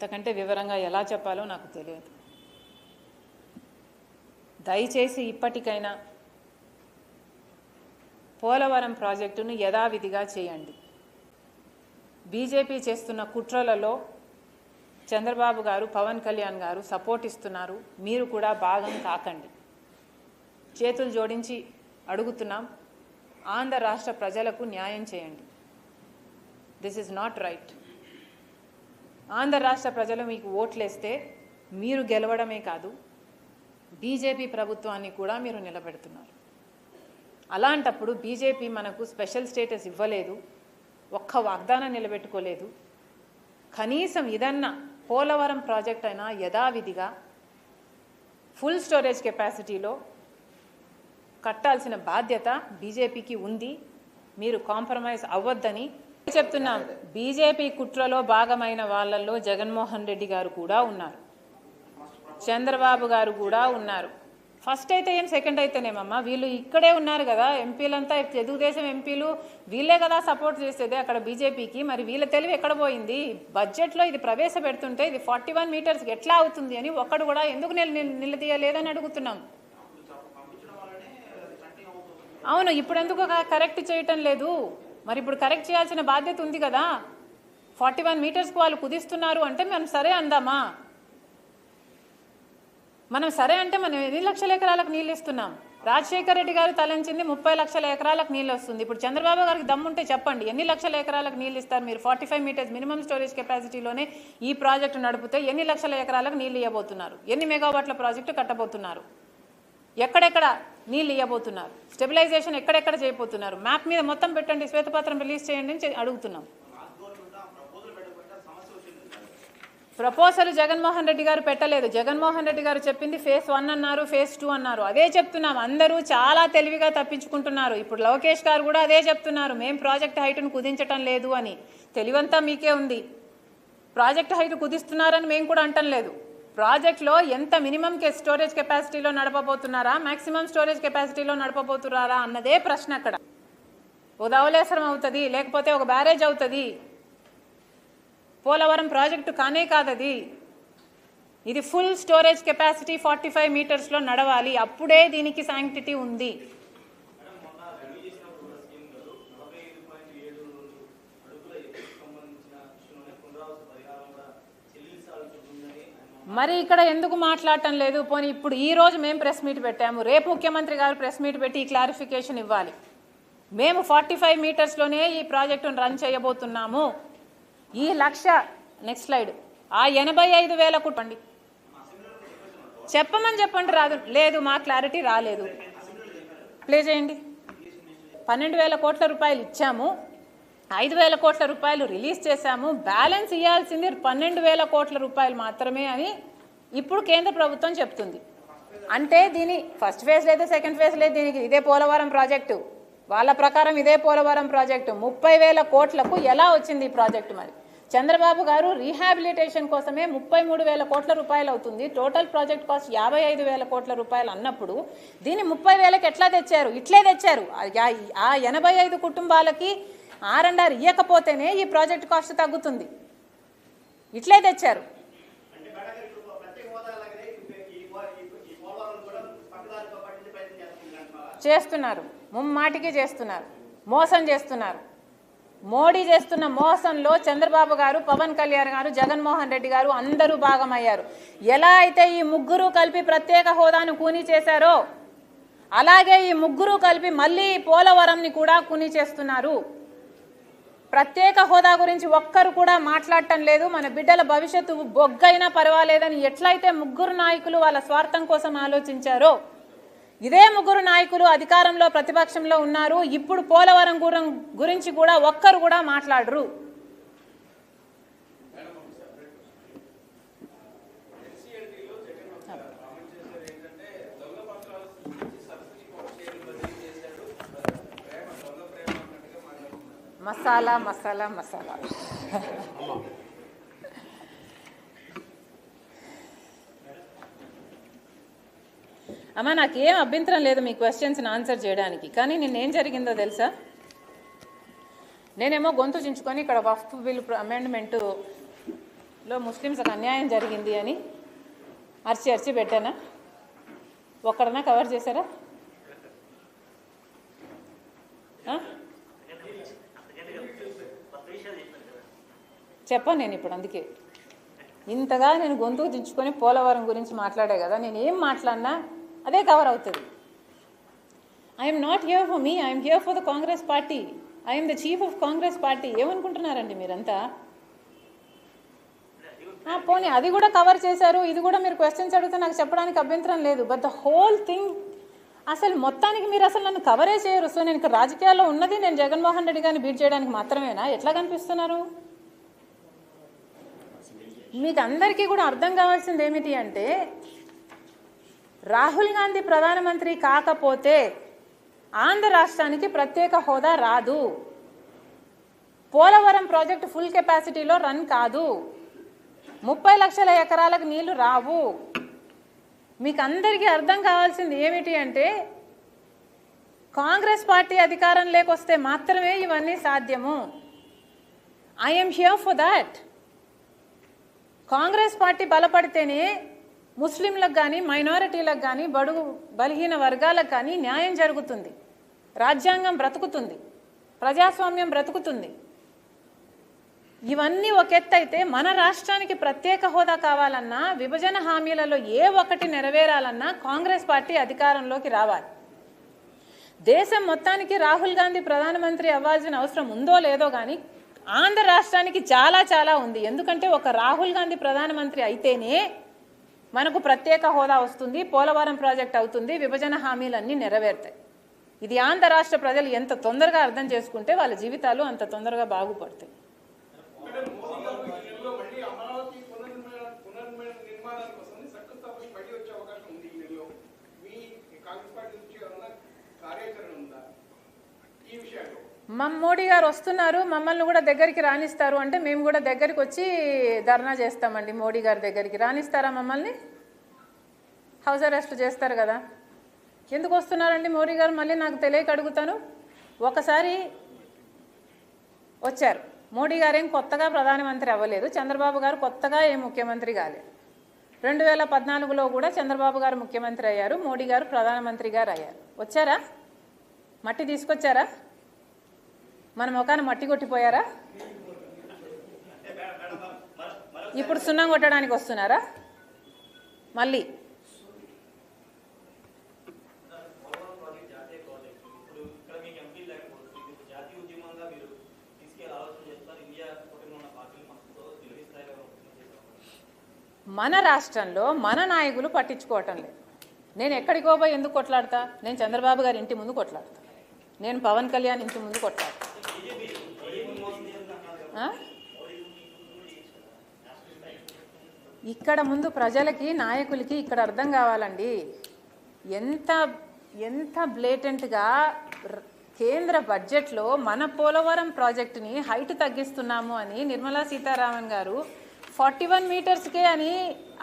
ఇంతకంటే వివరంగా ఎలా చెప్పాలో నాకు తెలియదు. దయచేసి ఇప్పటికైనా పోలవరం ప్రాజెక్టును యథావిధిగా చేయండి. బీజేపీ చేస్తున్న కుట్రలలో చంద్రబాబు గారు, పవన్ కళ్యాణ్ గారు సపోర్ట్ ఇస్తున్నారు. మీరు కూడా భాగం కాకండి. చేతులు జోడించి అడుగుతున్నాం, ఆంధ్ర రాష్ట్ర ప్రజలకు న్యాయం చేయండి. This is not right. Andhra రాష్ట్ర ప్రజలు మీకు ఓట్లేస్తే మీరు గెలవడమే కాదు, బీజేపీ ప్రభుత్వాన్ని కూడా మీరు నిలబెడుతున్నారు. అలాంటప్పుడు బీజేపీ మనకు స్పెషల్ స్టేటస్ ఇవ్వలేదు, ఒక్క వాగ్దానం నిలబెట్టుకోలేదు. కనీసం ఇదన్నా పోలవరం ప్రాజెక్ట్ అయినా యథావిధిగా ఫుల్ స్టోరేజ్ కెపాసిటీలో కట్టాల్సిన బాధ్యత బీజేపీకి ఉంది. మీరు కాంప్రమైజ్ అవ్వద్దని చెప్తున్నాం. బీజేపీ కుట్రలో భాగమైన వాళ్ళల్లో జగన్మోహన్ రెడ్డి గారు కూడా ఉన్నారు, చంద్రబాబు గారు కూడా ఉన్నారు. ఫస్ట్ అయితే ఏం, సెకండ్ అయితేనేమమ్మా, వీళ్ళు ఇక్కడే ఉన్నారు కదా, ఎంపీలంతా తెలుగుదేశం ఎంపీలు వీళ్ళే కదా సపోర్ట్ చేసేది అక్కడ బీజేపీకి. మరి వీళ్ళ తెలివి ఎక్కడ పోయింది? బడ్జెట్లో ఇది ప్రవేశపెడుతుంటే ఇది 41 మీటర్స్కి ఎట్లా అవుతుంది అని ఒక్కడు కూడా ఎందుకు నిలదీయలేదని అడుగుతున్నాం. అవును, ఇప్పుడు ఎందుకు కరెక్ట్ చేయటం లేదు? మరి ఇప్పుడు కరెక్ట్ చేయాల్సిన బాధ్యత ఉంది కదా. 41 మీటర్స్కి వాళ్ళు కుదిస్తున్నారు అంటే మనం సరే అందామా? మనం సరే అంటే మనం ఎన్ని లక్షల ఎకరాలకు నీళ్ళు ఇస్తున్నాం? రాజశేఖర రెడ్డి గారు తలంచింది 30 లక్షల ఎకరాలకు నీళ్ళు వస్తుంది. ఇప్పుడు చంద్రబాబు గారికి దమ్ముంటే చెప్పండి, ఎన్ని లక్షల ఎకరాలకు నీళ్ళు ఇస్తారు మీరు? 45 మీటర్స్ మినిమం స్టోరేజ్ కెపాసిటీలోనే ఈ ప్రాజెక్టు నడిపితే ఎన్ని లక్షల ఎకరాలకు నీళ్ళు ఇవ్వబోతున్నారు? ఎన్ని మెగావాట్ల ప్రాజెక్టు కట్టబోతున్నారు? ఎక్కడెక్కడ నీళ్ళు ఇవ్వబోతున్నారు? స్టెబిలైజేషన్ ఎక్కడెక్కడ చేయబోతున్నారు? మ్యాప్ మీద మొత్తం పెట్టండి, శ్వేతపత్రం రిలీజ్ చేయండి అని అడుగుతున్నాం. ప్రపోజల్ జగన్మోహన్ రెడ్డి గారు పెట్టలేదు. జగన్మోహన్ రెడ్డి గారు చెప్పింది ఫేజ్ 1 అన్నారు, ఫేజ్ 2 అన్నారు. అదే చెప్తున్నాం. అందరూ చాలా తెలివిగా తప్పించుకుంటున్నారు. ఇప్పుడు లోకేష్ గారు కూడా అదే చెప్తున్నారు, మేము ప్రాజెక్ట్ హైట్ను కుదించటం లేదు అని. తెలివంతా మీకే ఉంది. ప్రాజెక్ట్ హైట్ కుదిస్తున్నారని మేము కూడా అంటం లేదు. ప్రాజెక్ట్లో ఎంత మినిమం స్టోరేజ్ కెపాసిటీలో నడపబోతున్నారా, మ్యాక్సిమం స్టోరేజ్ కెపాసిటీలో నడపబోతున్నారా అన్నదే ప్రశ్న. అక్కడ ఓ ధవళేశ్వరం అవుతుంది, లేకపోతే ఒక బ్యారేజ్ అవుతుంది. పోలవరం ప్రాజెక్టు కానే కాదది. ఇది ఫుల్ స్టోరేజ్ కెపాసిటీ 45 మీటర్స్లో నడవాలి. అప్పుడే దీనికి శాంక్టిటీ ఉంది. మరి ఇక్కడ ఎందుకు మాట్లాడటం లేదు? పోనీ ఇప్పుడు ఈ రోజు మేము ప్రెస్ మీట్ పెట్టాము, రేపు ముఖ్యమంత్రి గారు ప్రెస్ మీట్ పెట్టి ఈ క్లారిఫికేషన్ ఇవ్వాలి. మేము 45 మీటర్స్లోనే ఈ ప్రాజెక్టును రన్ చేయబోతున్నాము. ఈ లక్ష, నెక్స్ట్ స్లైడ్, ఆ 85,000 కుట్టండి, చెప్పండి. రాదు లేదు, మా క్లారిటీ రాలేదు. ప్లే చేయండి. 12,000 కోట్ల రూపాయలు ఇచ్చాము, 5,000 కోట్ల రూపాయలు రిలీజ్ చేశాము, బ్యాలెన్స్ ఇవ్వాల్సింది 12,000 కోట్ల రూపాయలు మాత్రమే అని ఇప్పుడు కేంద్ర ప్రభుత్వం చెప్తుంది. అంటే దీని ఫస్ట్ ఫేజ్ లేదు, సెకండ్ ఫేజ్ లేదు, దీనికి ఇదే పోలవరం ప్రాజెక్టు. వాళ్ళ ప్రకారం ఇదే పోలవరం ప్రాజెక్టు 30,000 కోట్లకు ఎలా వచ్చింది ఈ ప్రాజెక్టు? మరి చంద్రబాబు గారు రీహాబిలిటేషన్ కోసమే 33,000 కోట్ల రూపాయలు అవుతుంది. టోటల్ ప్రాజెక్ట్ కాస్ట్ 55,000 కోట్ల రూపాయలు అన్నప్పుడు దీన్ని 30,000కి ఎట్లా తెచ్చారు? ఇట్లే తెచ్చారు. ఆ 85 కుటుంబాలకి R&R ఇవ్వకపోతేనే ఈ ప్రాజెక్ట్ కాస్ట్ తగ్గుతుంది. ఇట్లే తెచ్చారు. చేస్తున్నారు, ముమ్మాటికి చేస్తున్నారు, మోసం చేస్తున్నారు. మోడీ చేస్తున్న మోసంలో చంద్రబాబు గారు, పవన్ కళ్యాణ్ గారు, జగన్మోహన్ రెడ్డి గారు అందరూ భాగమయ్యారు. ఎలా అయితే ఈ ముగ్గురు కలిపి ప్రత్యేక హోదాను కూనీ చేశారో అలాగే ఈ ముగ్గురు కలిపి మళ్ళీ పోలవరంని కూడా కూనీ చేస్తున్నారు. ప్రత్యేక హోదా గురించి ఒక్కరు కూడా మాట్లాడటం లేదు. మన బిడ్డల భవిష్యత్తు బొగ్గైనా పర్వాలేదని ఎట్లయితే ముగ్గురు నాయకులు వాళ్ళ స్వార్థం కోసం ఆలోచించారో ఇదే ముగ్గురు నాయకులు అధికారంలో ప్రతిపక్షంలో ఉన్నారు. ఇప్పుడు పోలవరం గురించి కూడా ఒక్కరు కూడా మాట్లాడరు. మసాలా మసాలా మసాలా. అమ్మ, నాకేం అభ్యంతరం లేదు మీ క్వశ్చన్స్ని ఆన్సర్ చేయడానికి. కానీ నిన్నేం జరిగిందో తెలుసా? నేనేమో గొంతు చించుకొని ఇక్కడ వక్ఫ్ బిల్ అమెండ్మెంటు లో ముస్లిమ్స్కి అన్యాయం జరిగింది అని అరిచి పెట్టానా? ఒక్కడన్నా కవర్ చేశారా? చెప్పాను నేను ఇప్పుడు. అందుకే ఇంతగా నేను గొంతుకు దించుకొని పోలవరం గురించి మాట్లాడే కదా, నేను ఏం మాట్లాడినా అదే కవర్ అవుతుంది. I'm not here for me, I'm here for the Congress party. I'm the chief of Congress party. ఏమనుకుంటున్నారండి మీరంతా? పోనీ అది కూడా కవర్ చేశారు, ఇది కూడా మీరు క్వశ్చన్స్ అడిగితే నాకు చెప్పడానికి అభ్యంతరం లేదు. బట్ ద హోల్ థింగ్ అసలు మొత్తానికి మీరు అసలు నన్ను కవరే చేయరు. సో నేను ఇక్కడ రాజకీయాల్లో ఉన్నది నేను జగన్మోహన్ రెడ్డి గారిని బీట్ చేయడానికి మాత్రమేనా? ఎట్లా కనిపిస్తున్నారు? మీకు అందరికీ కూడా అర్థం కావాల్సింది ఏమిటి అంటే, రాహుల్ గాంధీ ప్రధానమంత్రి కాకపోతే ఆంధ్ర రాష్ట్రానికి ప్రత్యేక హోదా రాదు, పోలవరం ప్రాజెక్టు ఫుల్ కెపాసిటీలో రన్ కాదు, 30 లక్షల ఎకరాలకు నీళ్లు రావు. మీకు అందరికీ అర్థం కావాల్సింది ఏమిటి అంటే, కాంగ్రెస్ పార్టీ అధికారం లేకొస్తే మాత్రమే ఇవన్నీ సాధ్యము. I'm here for that. Congress party బలపడితేనే ముస్లింలకు కానీ మైనారిటీలకు కానీ బడుగు బలహీన వర్గాలకు కానీ న్యాయం జరుగుతుంది, రాజ్యాంగం బ్రతుకుతుంది, ప్రజాస్వామ్యం బ్రతుకుతుంది. ఇవన్నీ ఒక ఎత్తు అయితే, మన రాష్ట్రానికి ప్రత్యేక హోదా కావాలన్నా, విభజన హామీలలో ఏ ఒక్కటి నెరవేరాలన్నా కాంగ్రెస్ పార్టీ అధికారంలోకి రావాలి. దేశం మొత్తానికి రాహుల్ గాంధీ ప్రధానమంత్రి అవ్వాల్సిన అవసరం ఉందో లేదో కానీ ఆంధ్ర రాష్ట్రానికి చాలా చాలా ఉంది. ఎందుకంటే ఒక రాహుల్ గాంధీ ప్రధానమంత్రి అయితేనే మనకు ప్రత్యేక హోదా వస్తుంది, పోలవరం ప్రాజెక్ట్ అవుతుంది, విభజన హామీలన్నీ నెరవేరుతాయి. ఇది ఆంధ్ర రాష్ట్ర ప్రజలు ఎంత తొందరగా అర్థం చేసుకుంటే వాళ్ళ జీవితాలు అంత తొందరగా బాగుపడతాయి. మోడీ గారు వస్తున్నారు, మమ్మల్ని కూడా దగ్గరికి రానిస్తారు అంటే మేము కూడా దగ్గరికి వచ్చి ధర్నా చేస్తామండి. మోడీ గారి దగ్గరికి రానిస్తారా మమ్మల్ని? హౌస్ అరెస్ట్ చేస్తారు కదా. ఎందుకు వస్తున్నారండి మోడీ గారు? మళ్ళీ నాకు తెలియక అడుగుతాను. ఒకసారి వచ్చారు, మోడీ గారు ఏం కొత్తగా ప్రధానమంత్రి అవ్వలేదు, చంద్రబాబు గారు కొత్తగా ఏం ముఖ్యమంత్రి కాలేదు. 2014లో కూడా చంద్రబాబు గారు ముఖ్యమంత్రి అయ్యారు, మోడీ గారు ప్రధానమంత్రి గారు అయ్యారు. వచ్చారా? మట్టి తీసుకొచ్చారా? మన ముఖాన్ని మట్టి కొట్టిపోయారా? ఇప్పుడు సున్నం కొట్టడానికి వస్తున్నారా మళ్ళీ? మన రాష్ట్రంలో మన నాయకులు పట్టించుకోవటం లేదు. నేను ఎక్కడికో పోయి ఎందుకు కొట్లాడతా? నేను చంద్రబాబు గారి ఇంటి ముందు కొట్లాడతా, నేను పవన్ కళ్యాణ్ ఇంటి ముందు కొట్లాడతా. ఇక్కడ ముందు ప్రజలకి నాయకులకి ఇక్కడ అర్థం కావాలండి, ఎంత ఎంత బ్లేటెంట్గా కేంద్ర బడ్జెట్లో మన పోలవరం ప్రాజెక్టుని హైట్ తగ్గిస్తున్నాము అని నిర్మలా సీతారామన్ గారు 41 మీటర్స్కే అని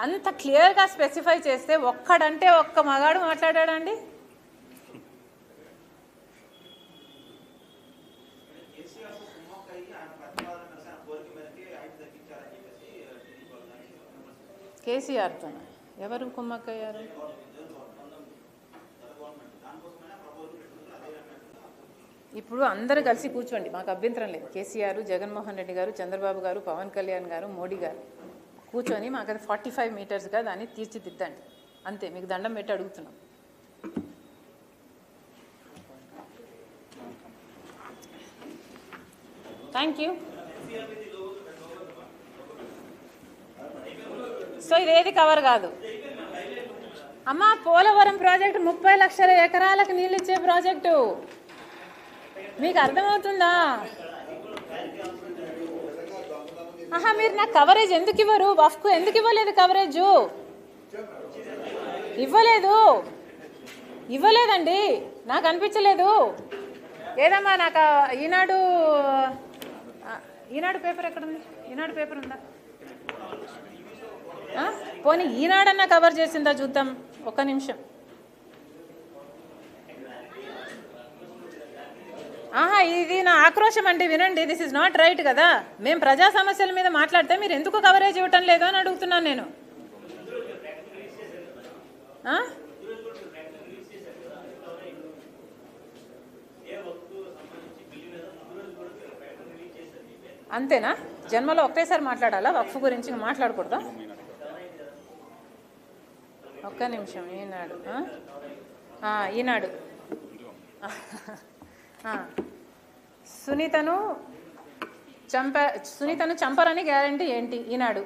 అంత క్లియర్గా స్పెసిఫై చేస్తే ఒక్కడంటే ఒక్క మగాడు మాట్లాడాడండి? కేసీఆర్తో ఎవరు కుమ్మక్కయ్యారు? ఇప్పుడు అందరూ కలిసి కూర్చోండి, మాకు అభ్యంతరం లేదు. కేసీఆర్, జగన్మోహన్ రెడ్డి గారు, చంద్రబాబు గారు, పవన్ కళ్యాణ్ గారు, మోడీ గారు కూర్చొని మాకు అది 45 మీటర్స్గా దాన్ని తీర్చిదిద్దండి. అంతే, మీకు దండం పెట్టి అడుగుతున్నాం. Thank you. సో ఇదేది కవర్ కాదు అమ్మా. పోలవరం ప్రాజెక్టు 30 లక్షల ఎకరాలకు నీళ్ళు ఇచ్చే ప్రాజెక్టు. మీకు అర్థమవుతుందా? మీరు నాకు కవరేజ్ ఎందుకు ఇవ్వరు? వఫ్కు ఎందుకు ఇవ్వలేదు కవరేజ్? ఇవ్వలేదండి, నాకు అనిపించలేదు. ఏదమ్మా నాకు ఈనాడు పేపర్ ఎక్కడుంది? ఈనాడు పేపర్ ఉందా? పోనీ ఈనాడన్నా కవర్ చేసిందా చూద్దాం, ఒక్క నిమిషం. ఇది నా ఆక్రోశం అండి, వినండి. దిస్ ఇస్ నాట్ రైట్ కదా. మేము ప్రజా సమస్యల మీద మాట్లాడితే మీరు ఎందుకు కవరేజ్ ఇవ్వటం లేదు అని అడుగుతున్నాను నేను. అంతేనా? జన్మలో ఒకటేసారి మాట్లాడాలా వక్ఫ్ గురించి, మాట్లాడకూడదా? ఒక్క నిమిషం. ఈనాడు సునీతను చంపరని గ్యారంటీ ఏంటి? ఈనాడు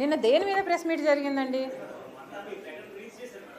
నిన్న దేని మీద ప్రెస్ మీట్ జరిగిందండి?